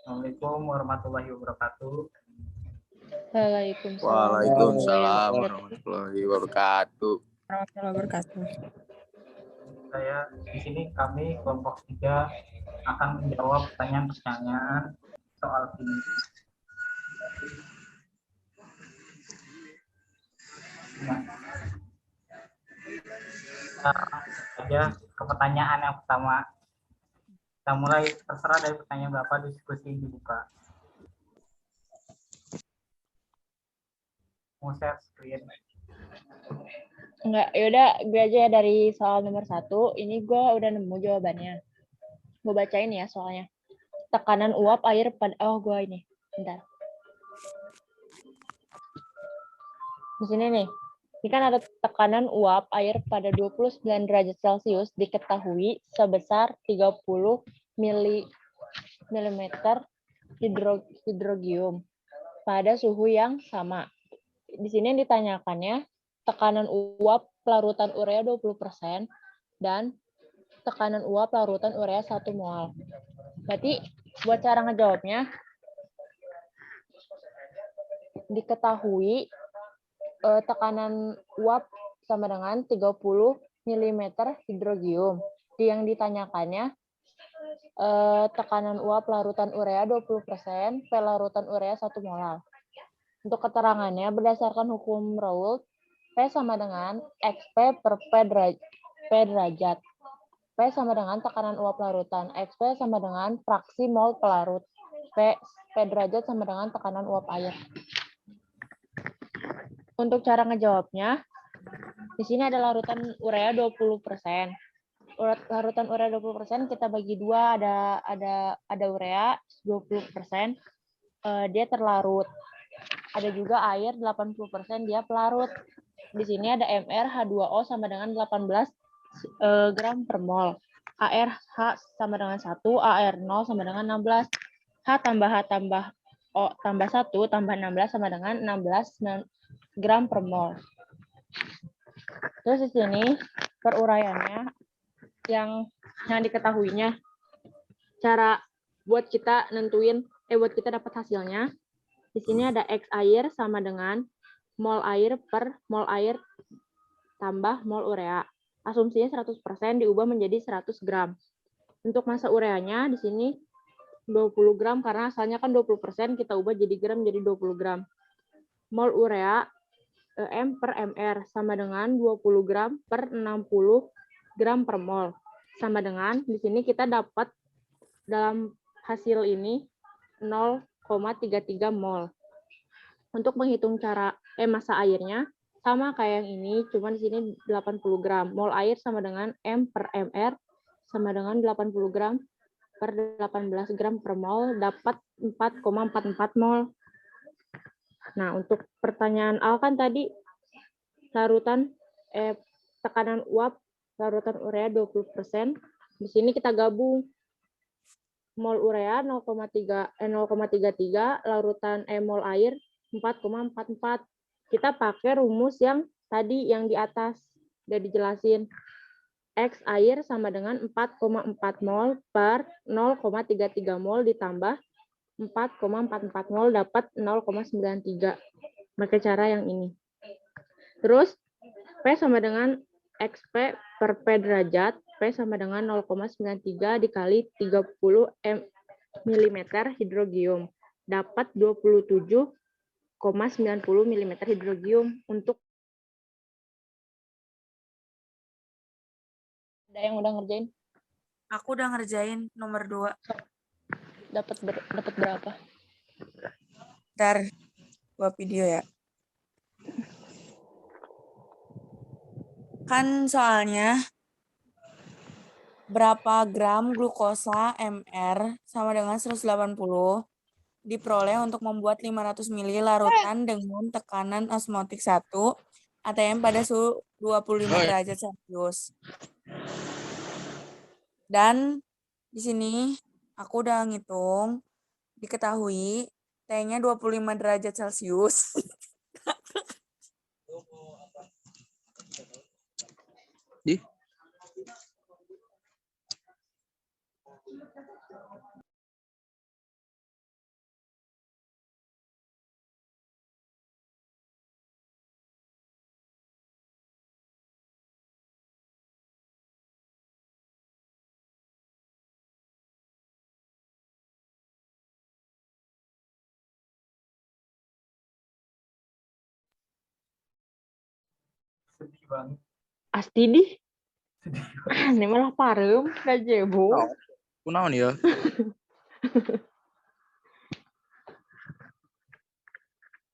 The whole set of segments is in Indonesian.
Assalamualaikum warahmatullahi wabarakatuh. Waalaikumsalam warahmatullahi wabarakatuh. Saya di sini kami kelompok 3 akan menjawab pertanyaan-pertanyaan soal ini. Nah, aja ke pertanyaan yang pertama. Kita mulai, terserah dari pertanyaan berapa, diskusi dibuka. Mau share screen. Enggak, yaudah gue aja ya dari soal nomor 1. Ini gue udah nemu jawabannya. Gue bacain ya soalnya. Tekanan uap air pada... Oh, gue ini. Bentar. Di sini nih. Ini kan ada tekanan uap air pada 29 derajat Celcius diketahui sebesar 30 mm hidrogium pada suhu yang sama. Di sini yang ditanyakannya tekanan uap larutan urea 20% dan tekanan uap larutan urea 1 mol. Berarti buat cara ngejawabnya, diketahui tekanan uap sama dengan 30 mm hidrogium. Yang ditanyakannya tekanan uap larutan urea 20%, P larutan urea 1 molar. Untuk keterangannya berdasarkan hukum Raoult, P sama dengan XP per P derajat. P sama dengan tekanan uap larutan. XP sama dengan fraksi mol pelarut. P derajat sama dengan tekanan uap air. Untuk cara ngejawabnya, di sini ada larutan urea 20%. Larutan urea 20% kita bagi dua, ada urea 20%, dia terlarut. Ada juga air 80%, dia pelarut. Di sini ada MR H2O sama dengan 18 gram per mol. ARH sama dengan 1, AR0 sama dengan 16. H tambah O tambah 1 tambah 16 sama dengan 16 gram per mol. Terus di sini peruraiannya yang diketahuinya, cara buat kita nentuin, buat kita dapat hasilnya. Di sini ada X air sama dengan mol air per mol air tambah mol urea. Asumsinya 100% diubah menjadi 100 gram. Untuk massa ureanya di sini 20 gram karena asalnya kan 20%, kita ubah jadi gram jadi 20 gram. Mol urea M per MR sama dengan 20 gram per 60 gram per mol. Sama dengan di sini kita dapat dalam hasil ini 0,33 mol. Untuk menghitung cara massa airnya sama kayak yang ini, cuma di sini 80 gram. Mol air sama dengan M per MR sama dengan 80 gram per 18 gram per mol, dapat 4,44 mol. Nah, untuk pertanyaan Al kan tadi tekanan uap larutan urea 20%. Di sini kita gabung mol urea 0,33, larutan mol air 4,44. Kita pakai rumus yang tadi yang di atas udah dijelasin. X air sama dengan 4,4 mol per 0,33 mol ditambah 4,44 mol dapat 0,93. Pakai cara yang ini. Terus P sama dengan XP per P derajat. P sama dengan 0,93 dikali 30 mm hidrogium. Dapat 27,90 mm hidrogium. Untuk ada yang udah ngerjain? Aku udah ngerjain nomor 2. Dapat berapa? Ntar gua video ya. Kan soalnya berapa gram glukosa MR sama dengan 180 diperoleh untuk membuat 500 ml larutan dengan tekanan osmotik 1 ATM pada suhu 25 derajat Celcius. Dan di sini aku udah ngitung, diketahui T-nya 25 derajat Celcius. Sedih banget. Astidi, Sedih. ini malah parem, gajebo. Oh. Kunaon ya?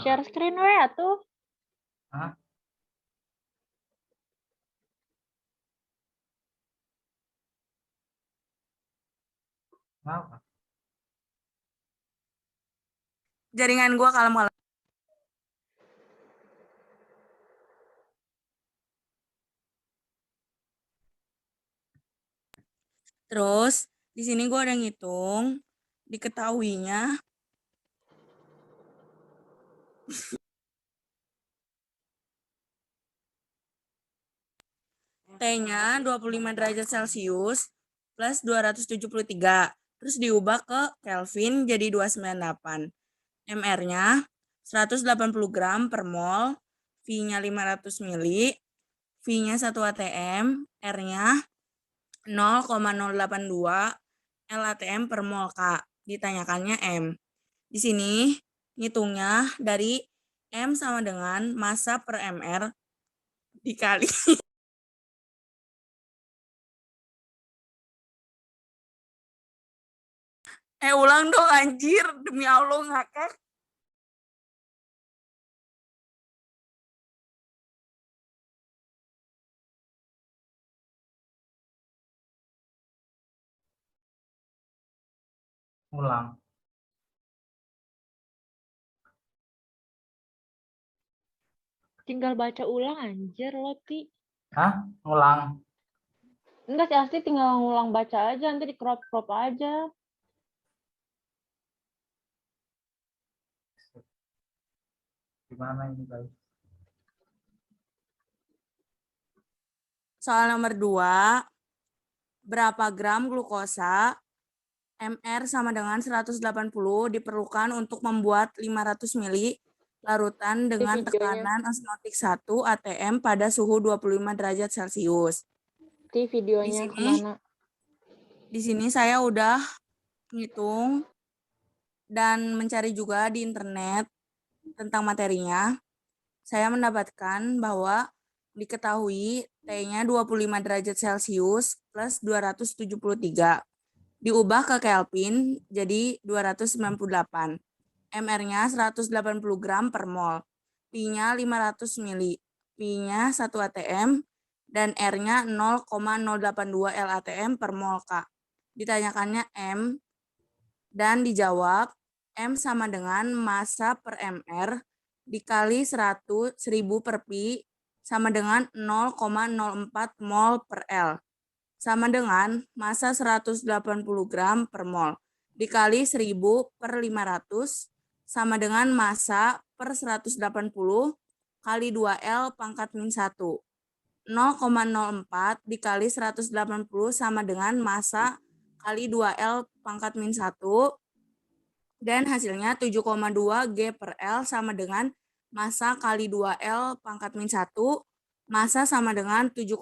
Share screen we atuh. Hah? Kenapa? Jaringan gua kalem-kalem. Terus di sini gua udah ngitung diketahuinya T-nya 25 derajat Celcius plus 273. Terus diubah ke Kelvin jadi 298. MR-nya 180 gram per mol, V-nya 500 mili, V-nya 1 ATM, R-nya 0,082 LATM per mol, Kak. Ditanyakannya M. Di sini ngitungnya dari M sama dengan massa per MR dikali ulang dong anjir, demi Allah ngakak. Ulang. Tinggal baca ulang anjir lo, Ti. Hah? Ulang. Enggak sih, Asti tinggal ngulang baca aja, nanti di crop aja. Gimana ini guys? Soal nomor 2, berapa gram glukosa MR sama dengan 180 diperlukan untuk membuat 500 mili larutan dengan tekanan osmotik 1 ATM pada suhu 25 derajat Celcius. Ti videonya kemana? Di sini saya udah ngitung dan mencari juga di internet tentang materinya. Saya mendapatkan bahwa diketahui T-nya 25 derajat Celcius plus 273. Diubah ke Kelvin jadi 298. MR-nya 180 gram per mol. Pi-nya 500 mili. Pi-nya 1 ATM dan R-nya 0,082 LATM per mol, Kak. Ditanyakannya M dan dijawab M sama dengan massa per MR dikali 1000 per Pi sama dengan 0,04 mol per L. Sama dengan massa 180 gram per mol dikali 1000 per 500 sama dengan massa per 180 kali 2L pangkat min 1. 0,04 dikali 180 sama dengan massa kali 2L pangkat min 1. Dan hasilnya 7,2 G per L sama dengan massa kali 2L pangkat min 1. Massa sama dengan 7,2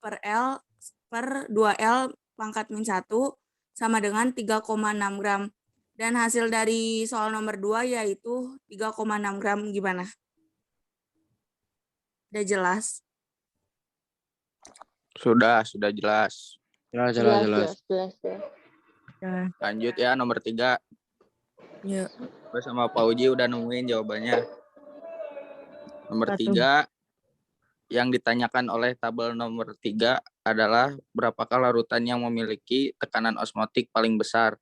per L per 2L pangkat min 1 sama dengan 3,6 gram. Dan hasil dari soal nomor 2 yaitu 3,6 gram. Gimana? Udah jelas? Sudah jelas. Jelas. Lanjut ya nomor 3. Ya. Gue sama Pak Uji udah nemuin jawabannya. Nomor 3 yang ditanyakan oleh tabel nomor 3 adalah berapakah larutan yang memiliki tekanan osmotik paling besar.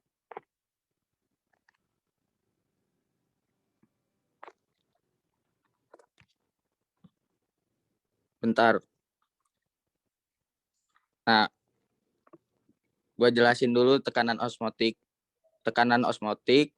Bentar. Nah, gue jelasin dulu tekanan osmotik. Tekanan osmotik